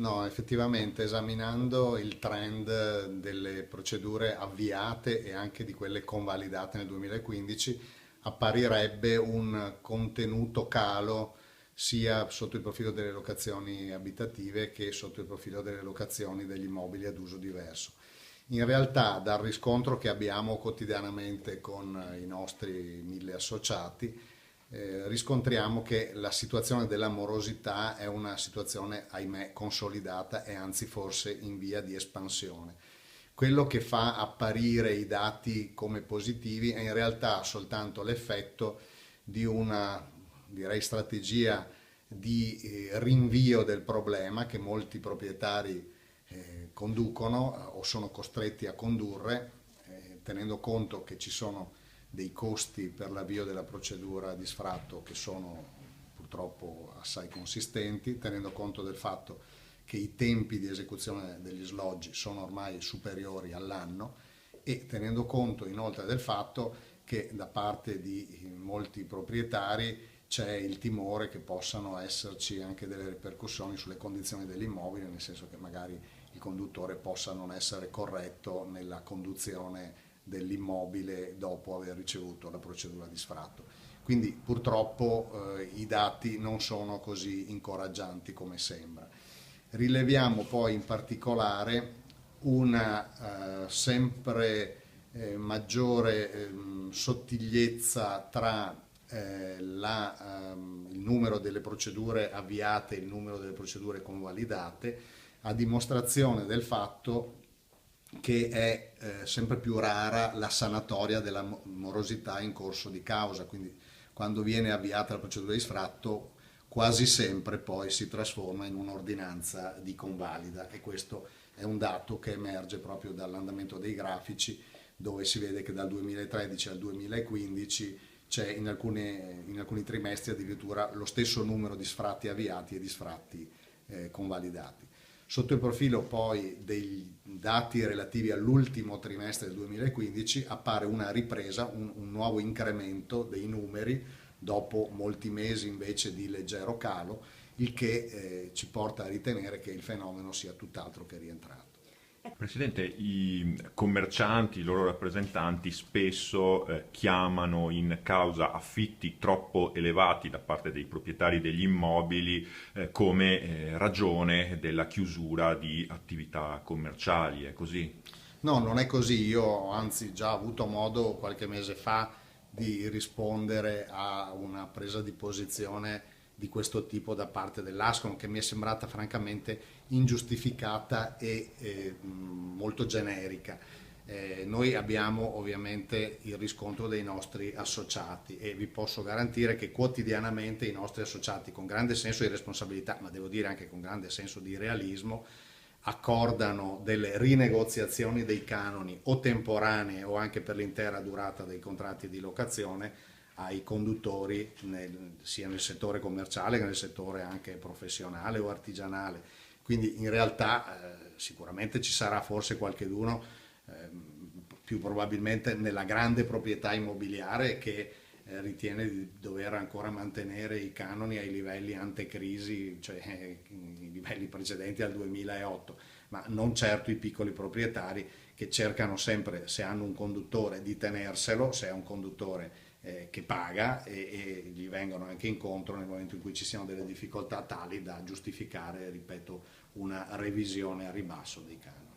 No, effettivamente esaminando il trend delle procedure avviate e anche di quelle convalidate nel 2015, apparirebbe un contenuto calo sia sotto il profilo delle locazioni abitative che sotto il profilo delle locazioni degli immobili ad uso diverso. In realtà, dal riscontro che abbiamo quotidianamente con i nostri 1000 associati, riscontriamo che la situazione della morosità è una situazione, ahimè, consolidata e anzi forse in via di espansione. Quello che fa apparire i dati come positivi è in realtà soltanto l'effetto di una, direi, strategia di rinvio del problema che molti proprietari conducono o sono costretti a condurre, tenendo conto che ci sono dei costi per l'avvio della procedura di sfratto che sono purtroppo assai consistenti, tenendo conto del fatto che i tempi di esecuzione degli sloggi sono ormai superiori all'anno e tenendo conto inoltre del fatto che da parte di molti proprietari c'è il timore che possano esserci anche delle ripercussioni sulle condizioni dell'immobile, nel senso che magari il conduttore possa non essere corretto nella conduzione dell'immobile dopo aver ricevuto la procedura di sfratto. Quindi purtroppo i dati non sono così incoraggianti come sembra. Rileviamo poi in particolare una sempre maggiore sottigliezza tra il numero delle procedure avviate e il numero delle procedure convalidate, a dimostrazione del fatto che è sempre più rara la sanatoria della morosità in corso di causa, quindi quando viene avviata la procedura di sfratto quasi sempre poi si trasforma in un'ordinanza di convalida e questo è un dato che emerge proprio dall'andamento dei grafici dove si vede che dal 2013 al 2015 c'è in alcuni trimestri addirittura lo stesso numero di sfratti avviati e di sfratti convalidati. Sotto il profilo poi dei dati relativi all'ultimo trimestre del 2015 appare una ripresa, un nuovo incremento dei numeri dopo molti mesi invece di leggero calo, il che ci porta a ritenere che il fenomeno sia tutt'altro che rientrato. Presidente, i commercianti, i loro rappresentanti spesso chiamano in causa affitti troppo elevati da parte dei proprietari degli immobili come ragione della chiusura di attività commerciali, è così? No, non è così, io ho anzi già avuto modo qualche mese fa di rispondere a una presa di posizione di questo tipo da parte dell'Ascom che mi è sembrata francamente ingiustificata e molto generica. Noi abbiamo ovviamente il riscontro dei nostri associati e vi posso garantire che quotidianamente i nostri associati con grande senso di responsabilità, ma devo dire anche con grande senso di realismo, accordano delle rinegoziazioni dei canoni o temporanee o anche per l'intera durata dei contratti di locazione ai conduttori sia nel settore commerciale che nel settore anche professionale o artigianale. Quindi in realtà sicuramente ci sarà forse qualcheduno, più probabilmente nella grande proprietà immobiliare, che ritiene di dover ancora mantenere i canoni ai livelli antecrisi, cioè i livelli precedenti al 2008, ma non certo i piccoli proprietari che cercano sempre, se hanno un conduttore, di tenerselo, se è un conduttore che paga e gli vengono anche incontro nel momento in cui ci siano delle difficoltà tali da giustificare, ripeto, una revisione a ribasso dei canoni.